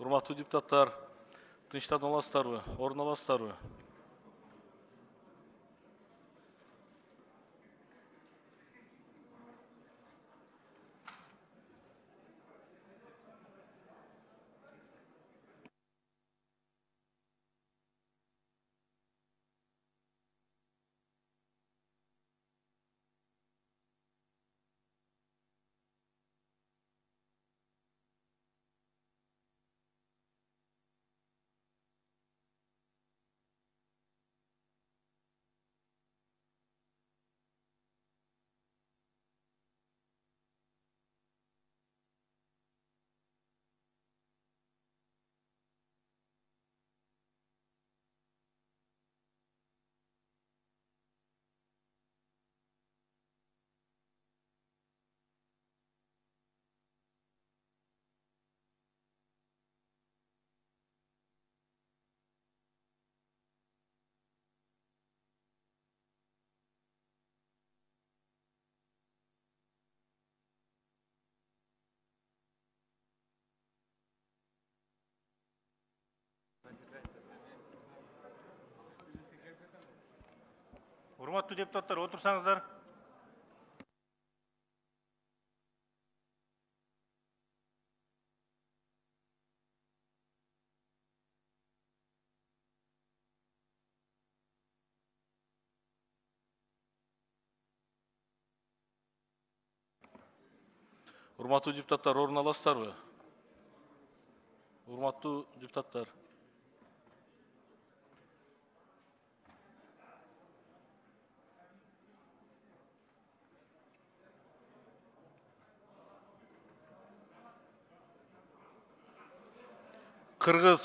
Урматтуу депутаттар, тынчтан аласыздарбы? Орун аласыздарбы? Урматтуу депутаттар, отурсаңыздар. Урматтуу депутаттар, орун аласыздарбы? Урматтуу депутаттар. Кыргыз.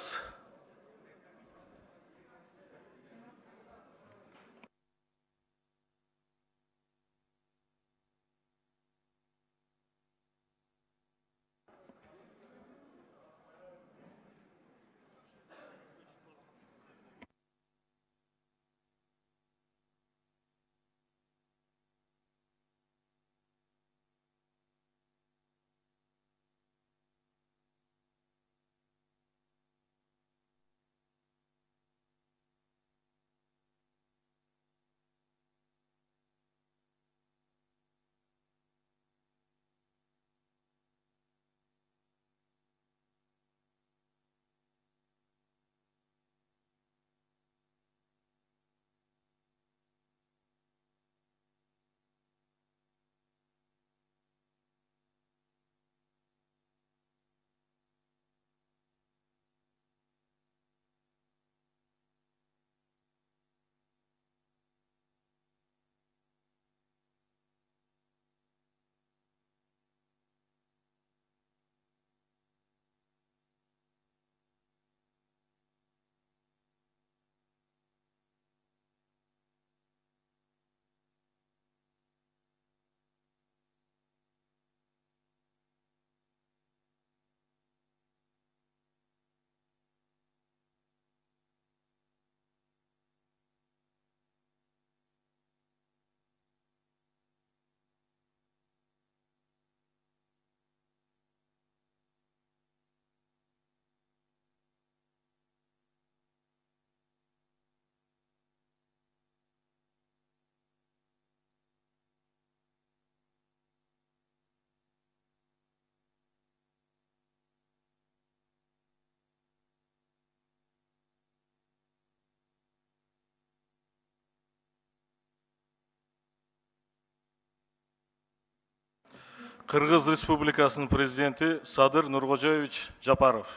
Кыргыз Республикасынын президенти Садыр Нуркожоевич Жапаров.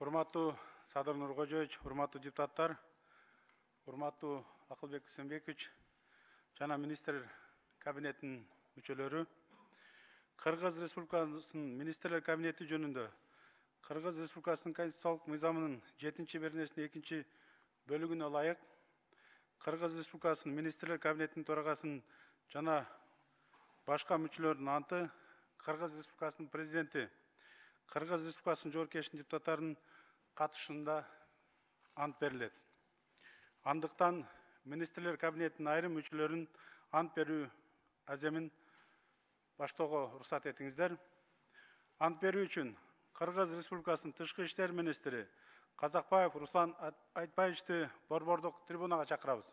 Урматтуу Садыр Нуркожоевич, урматтуу депутаттар, урматтуу Акылбек Үсенбекович, жана министр кабинетинин мүчөлөрү. Кыргыз Республикасынын министрлер кабинети жөнүндө Кыргыз Республикасынын конституциялык мыйзамынын 7-беренесинин 2 бөлүгүнө ылайык Кыргыз Республикасынын Министрлер Кабинетинин төрагасынын жана башка мүчөлөрдүн анты Кыргыз Республикасынын президенти, Кыргыз Республикасынын жогорку кеңешинин депутаттарынын катышында ант берилет. Андыктан Министрлер Кабинетинин айрым мүчөлөрүнүн ант берүү аземин баштоого уруксат этиңиздер. Ант берүү үчүн Кыргыз Республикасынын Тышкы иштер министри Казакбаев Руслан Айтбаевичти борбордук трибунага чакырабыз.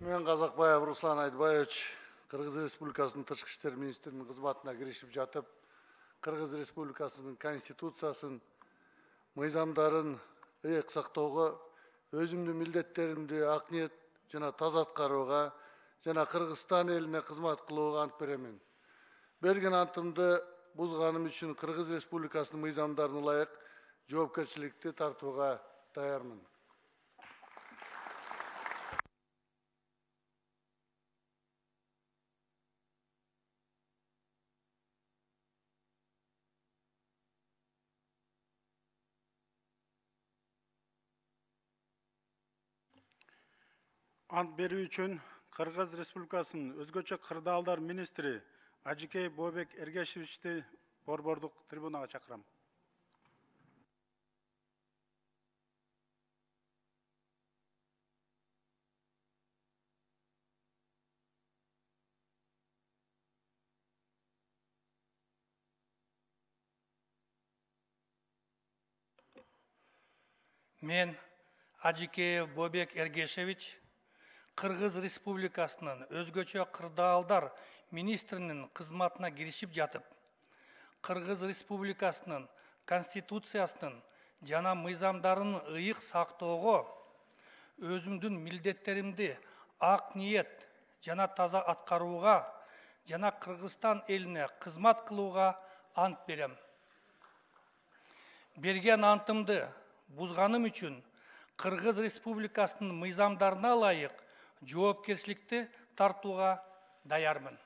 Мен Казакбаев Руслан Айтбаевич, Кыргыз Республикасынын Тышкы иштер министринин кызматына киришип жатып, Кыргыз Республикасынын Конституциясын, мыйзамдарын ыйык сактоого, өзүмдүн милдеттеримди ак ниет жана таза аткарууга жана Кыргызстан элине кызмат кылууга ант беремин. Берген антымды бузганым үчүн Кыргыз Республикасынын мыйзамдарына ылайык жоопкерчиликти тартууга даярмын. Ант берүү үчүн Кыргыз Республикасынын өзгөчө кырдаалдар министри Ажикей Бообек Эргешевичти борбордук трибунага чакырам. Мен Ажикеев Бообек Эргешевич Кыргыз Республикасынын өзгөчө кырдаалдар министринин кызматына киришип жатып, Кыргыз Республикасынын Конституциясынын жана мыйзамдарын ыйык сактоого, өзүмдүн милдеттеримди ак ниет жана таза аткарууга жана Кыргызстан элине кызмат кылууга ант берем. Берген антымды бузганым үчүн Кыргыз Республикасынын мыйзамдарына ылайык жоопкерчиликти тартууга даярмын.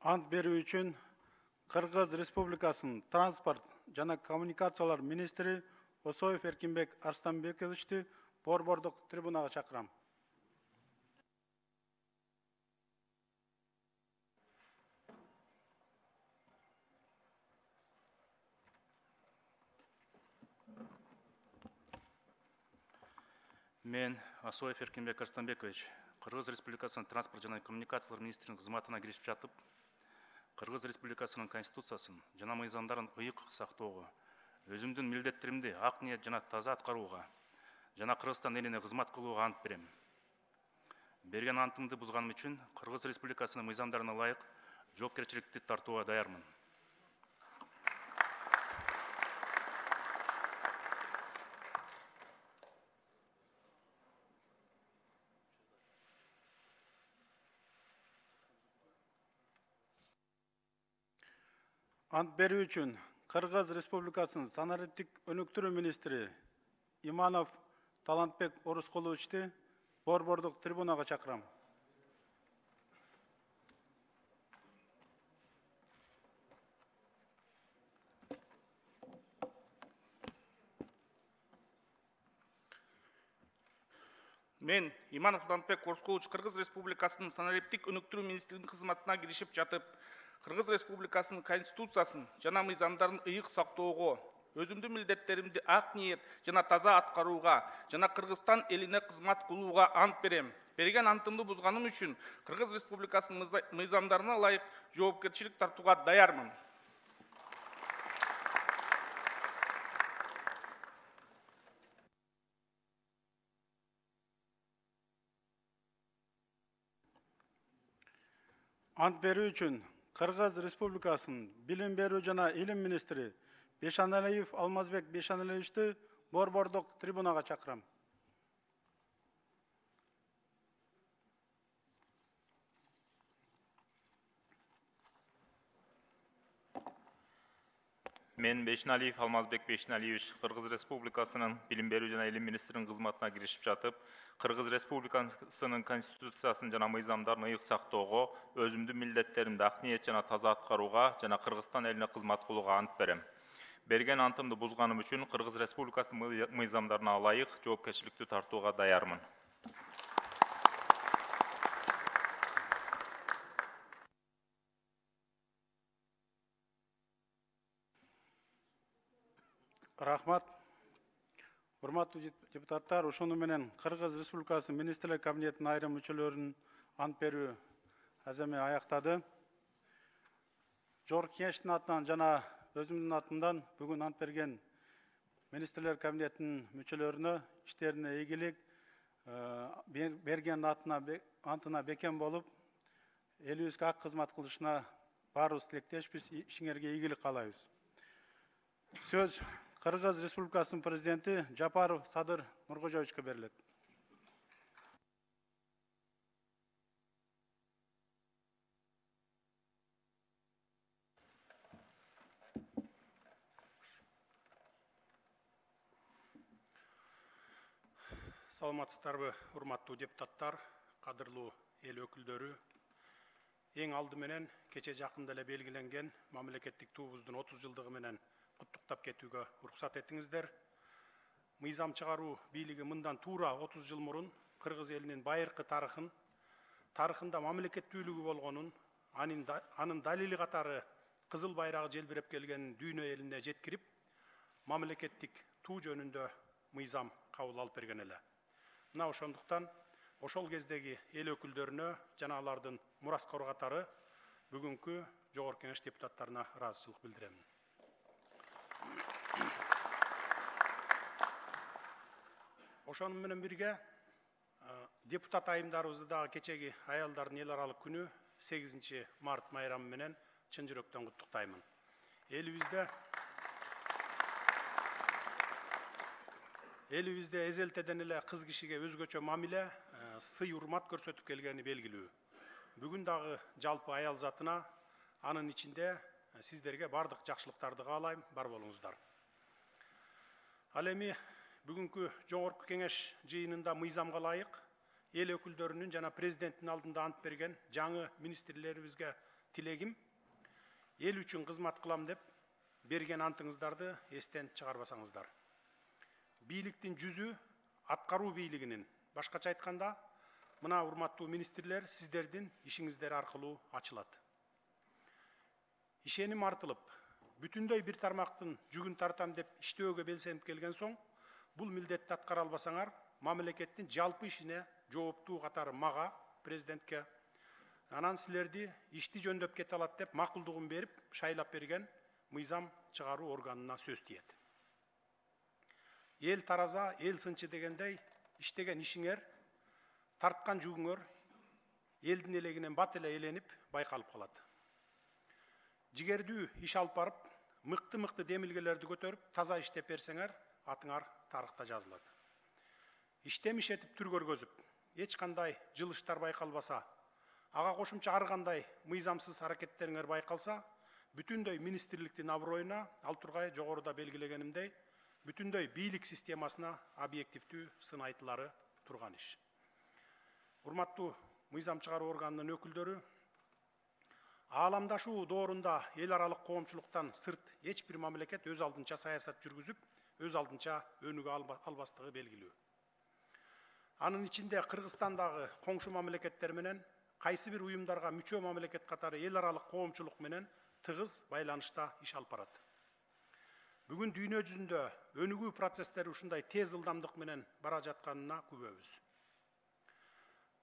Ант берүү үчүн Кыргыз Республикасынын транспорт жана коммуникациялар министри Осоев Эркинбек Арстанбековичти борбордук трибунага чакырам. Мен Осоев Эркинбек Арстанбекович, Кыргыз Республикасынын транспорт жана коммуникациялар министринин кызматына киришип жатып, Кыргыз Республикасынын Конституциясын жана мыйзамдарын ыйык сактоого, өзүмдүн милдеттеримди ак ниет жана таза аткарууга жана Кыргызстан элине кызмат кылууга ант берем. Берген антымды бузганым үчүн Кыргыз Республикасынын мыйзамдарына ылайык жоопкерчиликти тартууга даярмын. Ант берүү үчүн Кыргыз Республикасынын санариптик өнүктүрүү министри Иманов Талантбек Орускуловичти борбордук трибунага чакырам. Мен Иманов Талантбек Орускулович Кыргыз Республикасынын санариптик өнүктүрүү министринин кызматына киришип жатып, Кыргыз Республикасынын Конституциясын жана мыйзамдарын ыйык сактоого, өзүмдүн милдеттеримди ак ниет жана таза аткарууга жана Кыргызстан элине кызмат кылууга ант берем. Берген антымды бузганым үчүн Кыргыз Республикасынын мыйзамдарына ылайык жоопкерчилик тартууга даярмын. Ант берүү үчүн Кыргыз Республикасынын Билим берүү жана Илим министри Бешаналиев Алмазбек Бешаналиевичти борбордук трибунага чакырам. Мен Бешналиев Алмазбек Бешналиевич Кыргыз Республикасынын Билим берүү жана Илим министринин кызматына киришип жатып, Кыргыз Республикасынын Конституциясын жана мыйзамдарын ыйык сактоого, өзүмдүн милдеттеримди ак ниет жана таза аткарууга жана Кыргызстан элине кызмат кылууга ант берем. Берген антымды бузганым үчүн Кыргыз Республикасынын мыйзамдарына ылайык жоопкерчиликтүү тартууга даярмын. Рахмат. Урматтуу депутаттар, ошону менен Кыргыз Республикасынын Министрлер кабинетинин айрым мүчөлөрүнүн ант берүү аземе аяктады. Жогорку Кеңештин атынан жана өзүмдүн атымдан бүгүн ант берген Министрлер кабинетинин мүчөлөрүнө иштерине ийгилик, берген антына бекем болуп, элибизге ак кызмат кылышына баарыбыз тилектешпиз, ишиңерге ийгилик каалайбыз. Сөз Кыргыз Республикасынын президенти Жапаров Садыр Нуркожоевичке берилет. Саламатсыздарбы, урматтуу депутаттар, кадырлуу эл өкүлдөрү. Эң алды менен кече жакында эле белгиленген мамлекеттик туубуздун 30 жылдыгы менен куттуктап кетүүгө уруксат этиңиздер. Мыйзам чыгаруу бийлиги мындан туура 30 жыл мурун Кыргыз элинин байыркы тарыхында мамлекеттүүлүгү болгонун, анын далили катары кызыл байрагы желбиреп келгенин дүйнө элине жеткирип, мамлекеттик туу жөнүндө мыйзам кабыл алып берген эле. Мына ошондуктан ошол кездеги эл өкүлдөрүнө жана алардын мураскору катары бүгүнкү Жогорку Кеңеш депутаттарына ыраазычылык билдирем. Ошону менен бирге депутат айымдарыбызды дагы кечеги аялдардын эл аралык күнү 8 март майрамы менен чын жүрөктөн куттуктаймын. Элибизде эзелтеден эле кыз кишиге өзгөчө мамиле, сый урмат көрсөтүп келгени белгилүү. Бүгүн дагы жалпы аял затына, анын ичинде сиздерге бардык жакшылыктарды каалайм, бар болуңуздар. Ал эми бүгүнкү Жогорку Кеңеш жыйынында мыйзамга ылайык эл өкүлдөрүнүн жана президенттин алдында ант берген жаңы министрлерибизге тилегим, эл үчүн кызмат кылам деп берген антыңыздарды эстен чыгарбасаңыздар. Бийликтин жүзү аткаруу бийлигинин, башкача айтканда, мына урматтуу министрлер сиздердин ишиңиздер аркылуу ачылат. Ишеним артылып, бүтүндөй бир тармактын жүгүн тартам деп иштөөгө белсенип келген соң, бул милдетти аткара албасаңар, мамлекеттин жалпы ишине жооптуу катары мага, президентке, анан силерди ишти жөндөп кете алат деп макулдугун берип, шайлап берген мыйзам чыгаруу органына сөз тиет. Эл тараза, эл сынчы дегендей, иштеген ишиңер, тарткан жүгүңөр элдин элегинен бат эле эленип байкалып калат. Жигердүү иш алып барып, мыкты демилгелерди көтөрүп, таза иштеп берсеңер, атыңар тарыхта жазылат. Иштем ишетип түр көргөзүп, эч кандай жылыштар байкалбаса, ага кошумча ар кандай мыйзамсыз аракеттериңер байкалса, бүтүндөй министрликтин аброюна, ал тургай жогоруда белгилегенимдей, бүтүндөй бийлик системасына объективдүү сын айтылары турган иш. Урматтуу мыйзам чыгаруу органынын өкүлдөрү, ааламдашуу доорунда эл аралык коомчулуктан сырт эч бир мамлекет өз алдынча саясат жүргүзүп, өз алдынча өнүгө албастыгы белгилүү. Анын ичинде Кыргызстандагы коңшу мамлекеттер менен кайсы бир уюмдарга мүчө мамлекет катары эл аралык коомчулук менен тыгыз байланышта иш алып барат. Бүгүн дүйнө жүзүндө өнүгүү процесстери ушундай тез ылдамдык менен бара жатканына күбөбүз.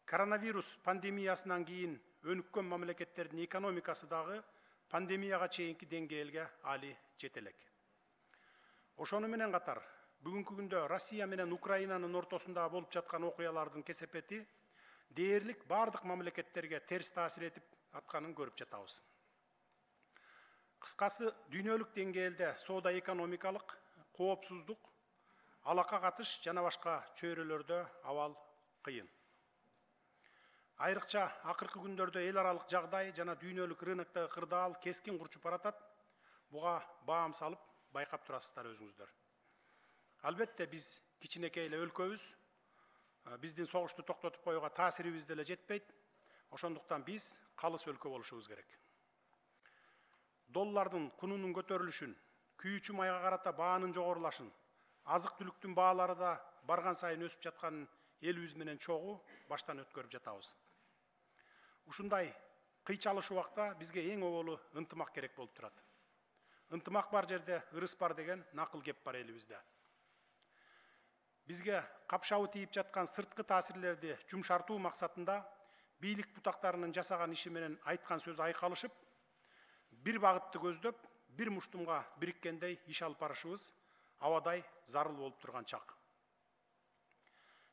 Коронавирус пандемиясынан кийин өнүккөн мамлекеттердин экономикасы дагы пандемияга чейинки деңгээлге али жете элек. Ошону менен катар, бүгүнкү күндө Россия менен Украинанын ортосунда болуп жаткан окуялардын кесепети дээрлик бардык мамлекеттерге терс таасир этип, атканын көрүп жатабыз. Кыскасы, дүйнөлүк деңгээлде соода экономикалык коопсуздук, алака катыш жана башка чөйрөлөрдө абал кыйын. Айрыкча акыркы күндөрдө эл аралык жагдай жана дүйнөлүк рыноктогу кырдаал кескин курчуп баратат. Буга баам салып байкап турасыздар өзүңүздөр. Албетте биз кичинекей эле өлкөбүз. Биздин согушту токтотуп коюуга таасирибиз деле жетпейт. Ошондуктан биз калыс өлкө болушубуз керек. Доллардын кунунун көтөрүлүшүн, күйүүчү майга карата баанын жогорулашын, азык түлүктүн баалары да барган сайын өсүп жатканын элибиз менен чогуу баштан өткөрүп жатабыз. Ушундай кыйчалыш убакта бизге эң оболу ынтымак керек болуп турат. Ынтымак бар жерде ырыс бар деген накыл кеп бар элибизде. Бизге капшабы тийип жаткан сырткы таасирлерди жумшартуу максатында бийлик бутактарынын жасаган иши менен айткан сөзү айкалышып, бир багытты көздөп, бир муштумга бириккендей иш алып барышыбыз абадай зарыл болуп турган чак.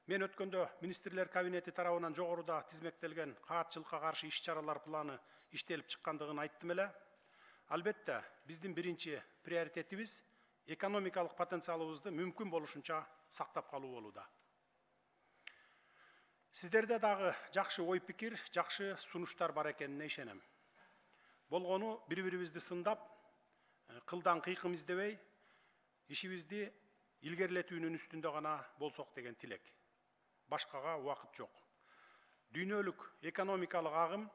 Мен өткөндө министрлер кабинети тарабынан жогоруда тизмектелген каатчылыкка каршы иш-чаралар планы иштелип чыккандыгын айттым эле. Албетте, биздин биринчи приоритетибиз экономикалык потенциалыбызды мүмкүн болушунча сактап калуу болууда. Сиздерде дагы жакшы ой пикир, жакшы сунуштар бар экенине ишенем. Болгону бири-бирибизди сындап, кылдан кыйкым издебей, ишибизди илгерилетүүнүн үстүндө гана болсок деген тилек. Башкага убакыт жок. Дүйнөлүк экономикалык агым,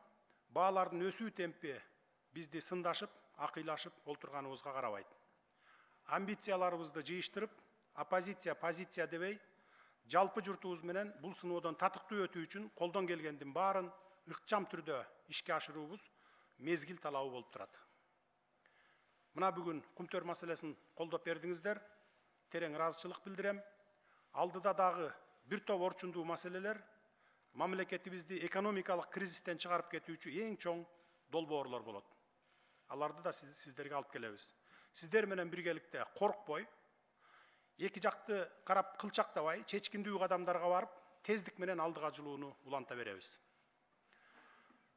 баалардын өсүү темпи бизди сындашып, акыйлашып олтурганыбызга карабайт. Амбицияларыбызды жыйыштырып, позиция дебей, жалпы журтубуз менен бул сыноодон татыктуу өтүү үчүн колдон келгендин баарын ыкчам түрдө ишке ашыруубуз мезгил талабы болуп турат. Мына бүгүн кумтөр маселесин колдоп бердиңиздер, терең ыраазычылык билдирем. Алдыда дагы бир топ орчундуу маселелер мамлекетибизди экономикалык кризистен чыгарып кетүүчү эң чоң долбоорлор болот. Аларды да сиздерге алып келебиз. Сиздер менен биргеликте коркпой, эки жакты карап кылчактабай, чечкиндүү кадамдарга барып, тездик менен алдыга жылууну уланта беребиз.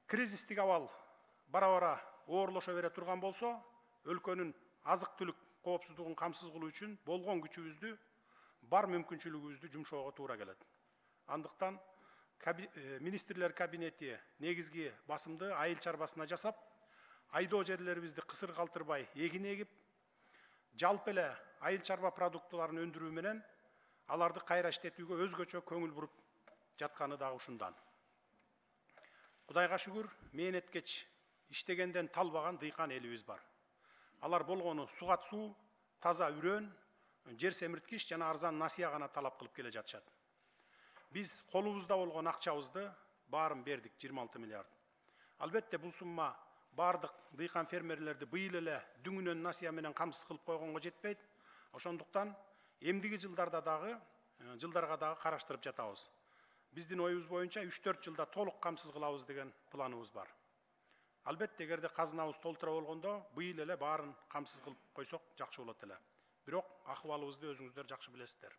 Кризистик абал бара-бара оорлошо бере турган болсо, өлкөнүн азык түлүк коопсуздугун камсыз кылуу үчүн болгон күчүбүздү, бар мүмкүнчүлүгүбүздү жумшоого туура келет. Андыктан министрлер кабинети негизги басымды айыл чарбасына жасап, айдоо жерлерибизди кысыр калтырбай эгин эгип, жалпы эле айыл чарба продуктыларын өндүрүү менен аларды кайра иштетүүгө өзгөчө көңүл буруп жатканы дагы ушундан. Кудайга шүгүр, мээнеткеч иштегенден талбаган дыйкан элибиз бар. Алар болгону сугат суу, таза үрөн, жер семирткич жана арзан насыя гана талап кылып келе жатышат. Биз колубузда болгон акчабызды баарын бердик, 26 миллиард. Албетте бул сумма бардык дыйкан фермерлерди быйыл эле дүңүнөн насыя менен камсыз кылып койгонго жетпейт. Ошондуктан эмдиги жылдарга дагы караштырып жатабыз. Биздин оюбуз боюнча 3-4 жылда толук камсыз кылабыз деген планыбыз бар. Албетте, эгерде казынабыз толтура болгондо, быйыл эле баарын камсыз кылып койсок жакшы болот эле. Бирок акыбалыбызды өзүңүздөр жакшы билесиздер.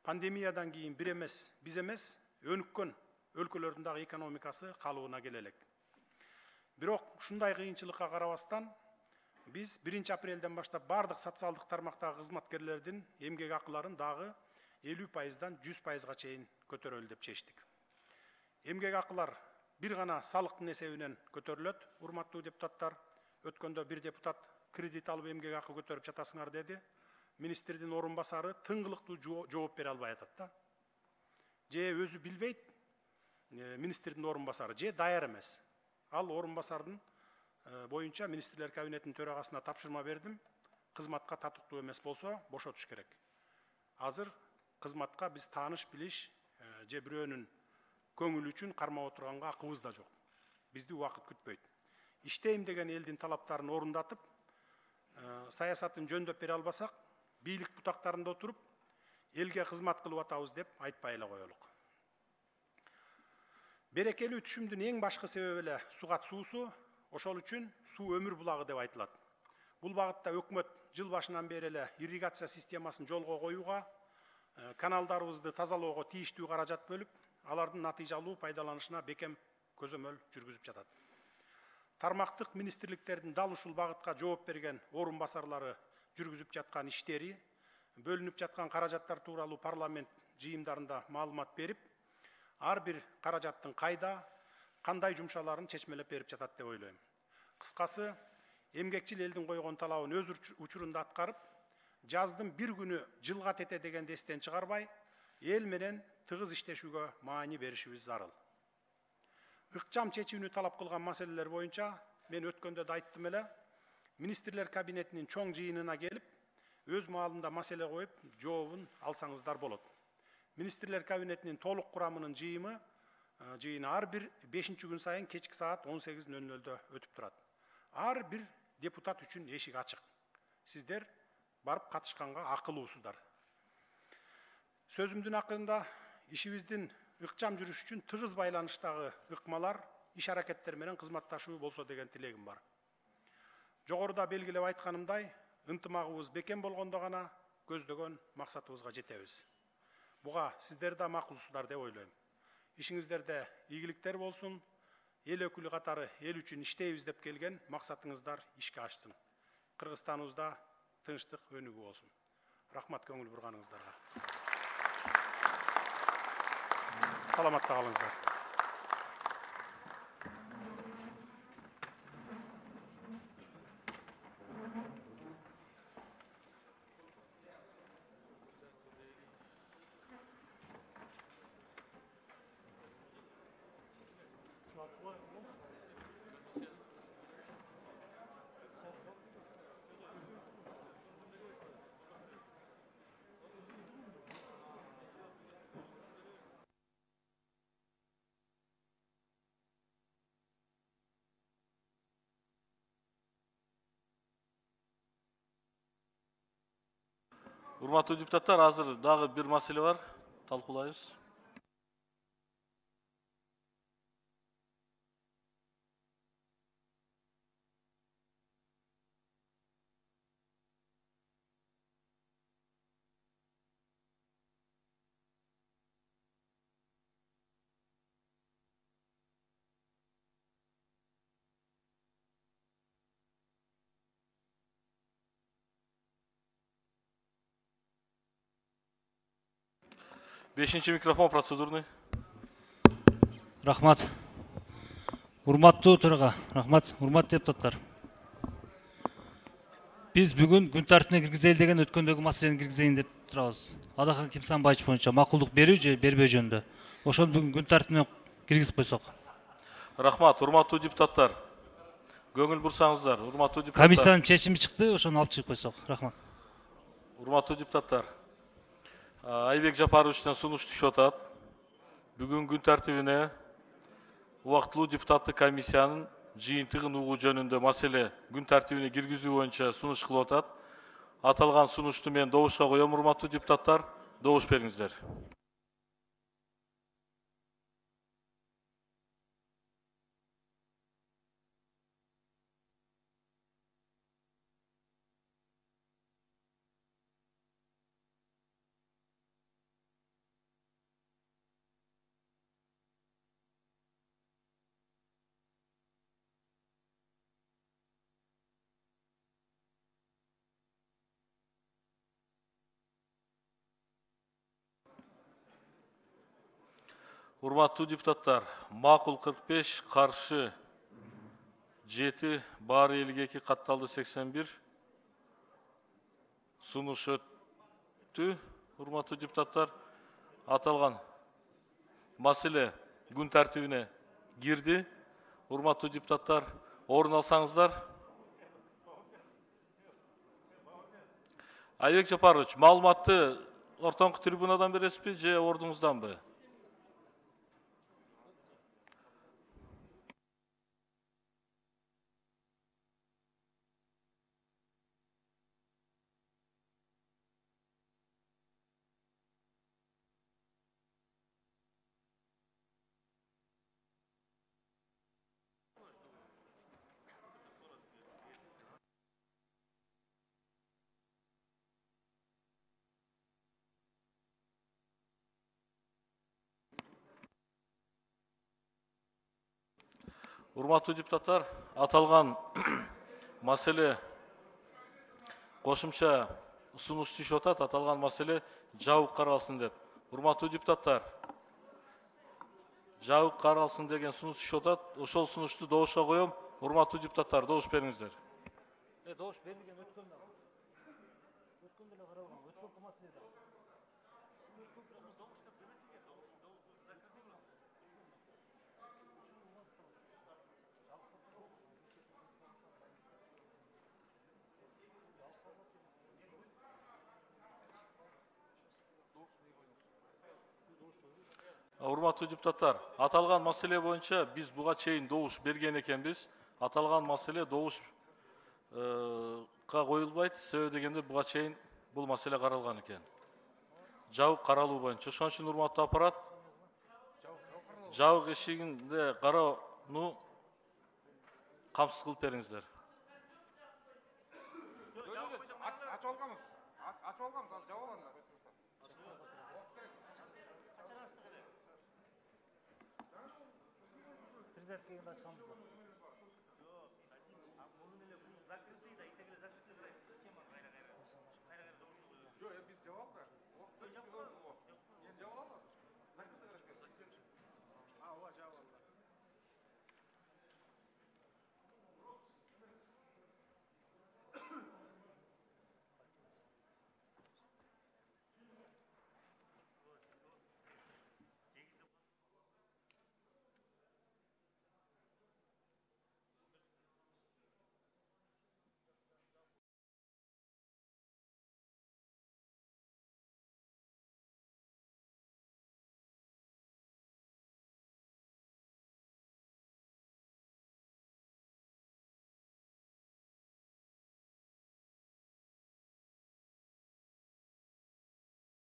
Пандемиядан кийин биз эмес, өнүккөн өлкөлөрдүн дагы экономикасы калыбына келе элек. Бирок ушундай кыйынчылыкка карабастан, биз 1 апрелден баштап бардык социалдык тармактагы кызматкерлердин эмгек акыларын дагы 50%-дан 100%-га чейин көтөрөлү деп чечтик. Эмгек акылар бир гана салыктын эсебинен көтөрүлөт, урматтуу депутаттар. Өткөндө бир депутат кредит алып эмгек акы көтөрүп жатасыңар деди. Министрдин орун басары тыңгылыктуу жооп бере албай атат да. Же өзү билбейт, министрдин орун басары, же даяр эмес. Ал орун басардын боюнча министрлер кабинетинин төрагасына тапшырма бердим. Кызматка татыктуу эмес болсо бошотуш керек. Азыр кызматка биз тааныш билиш же бирөөнүн көңүлү үчүн кармап отурганга акыбыз да жок. Бизди убакыт күтпөйт. Иштейм деген элдин талаптарын орундатып, саясатын жөндөп бере албасак, бийлик бутактарында отуруп, элге кызмат кылып атабыз деп айтпай эле коелук. Берекелүү түшүмдүн эң башкы себеби эле сугат суусу, ошол үчүн суу өмүр булагы деп айтылат. Бул багытта өкмөт жыл башынан бери эле ирригация системасын жолго коюуга, каналдарыбызды тазалоого тийиштүү каражат бөлүп, алардын натыйжалуу пайдаланышына бекем көзөмөл жүргүзүп жатат. тармактык министрликтердин дал ушул багытка жооп берген орун басарлары жүргүзүп жаткан иштери, бөлүнүп жаткан каражаттар тууралуу парламент жыйындарында маалымат берип, ар бир каражаттын кайда, кандай жумшаларын чечмелеп берип жатат деп ойлойм. Кыскасы, эмгекчил элдин койгон талабын өз учурунда аткарып, жаздын бир күнү жылга тете дегенди эстен чыгарбай, эл менен тыгыз иштешүүгө маани беришибиз зарыл. Ыкчам чечүүнү талап кылган маселелер боюнча мен өткөндө да айттым эле, министрлер кабинетинин чоң жыйынына келип, өз маалында маселе коюп, жообун алсаңыздар болот. Министрлер кабинетинин толук курамынын жыйыны ар бир 5-чи күн сайын кечки саат 18:00-дө өтүп турат. Ар бир депутат үчүн эшик ачык. Сиздер барып катышканга акылуусуздар. Сөзүмдүн акырында ишибиздин ыкчам жүрүш үчүн тыгыз байланыштагы ыкмалар, иш аракеттер менен кызматташуу болсо деген тилегим бар. Жогоруда белгилеп айтканымдай, ынтымагыбыз бекем болгондо гана көздөгөн максатыбызга жетебиз. Буга сиздер да макулсуздар деп ойлойм. Ишиңиздерде ийгиликтер болсун, эл өкүлү катары эл үчүн иштейбиз деп келген максатыңыздар ишке ашсын. Кыргызстаныбызда тынчтык өнүгүү болсун. Рахмат көңүл бурганыңыздарга. Саламатта калыңыздар. Урматтуу депутаттар, азыр дагы бир маселе бар, талкуулайбыз. Бешинчи микрофон процедурный. Рахмат. Урматтуу төрага, рахмат. Урматтуу депутаттар. Биз бүгүн күн тартибине киргизели деген өткөндөгү маселени киргизейин деп турабыз. Адахан Кимсанбаевич боюнча макулдук берүү же бербөө жөнүндө. Ошону бүгүн күн тартибине киргизип койсок. Рахмат, урматтуу депутаттар. Көңүл бурсаңыздар, урматтуу депутаттар. Комиссиянын чечими чыкты, ошону алып чыгып койсок. Рахмат. Урматтуу депутаттар. Айбек Жапаровичтен сунуш түшүп атат. Бүгүн күн тартибине убактылуу депутаттык комиссиянын жыйынтыгын угуу жөнүндө маселе күн тартибине киргизүү боюнча сунуш кылып атат. Аталган сунушту мен добушка коем, урматтуу депутаттар. Добуш бериңиздер. Урматтуу депутаттар, макул 45, каршы 7, баары 52, катталды 81. Сунуш өттү. Урматтуу депутаттар, аталган маселе күн тартибине кирди. Урматтуу депутаттар, орун алсаңыздар. Айбек Жапарович, маалыматты ортоңку трибунадан бересизби же ордуңузданбы? Урматтуу депутаттар, аталган маселе кошумча сунуш түшүп атат, аталган маселе жабык каралсын деп. Урматтуу депутаттар, жабык каралсын деген сунуш түшүп атат. Ошол сунушту добушка коем. Урматтуу депутаттар, добуш бериңиздер. Добуш берилген өткөндө. Өткөндө эле каралган. Өткөн маселеде. Урматтуу депутаттар, аталган маселе боюнча биз буга чейин добуш берген экенбиз. Аталган маселе добушка коюлбайт. Себеби дегенде буга чейин бул маселе каралган экен. Жабык каралуу боюнча. Ошон үчүн урматтуу аппарат, жабык эшигинде кароону камсыз кылып бериңиздер. Ачып алганбыз. Ачып алганбыз, ал жабып алганда. Президент келгенде ачканбыз.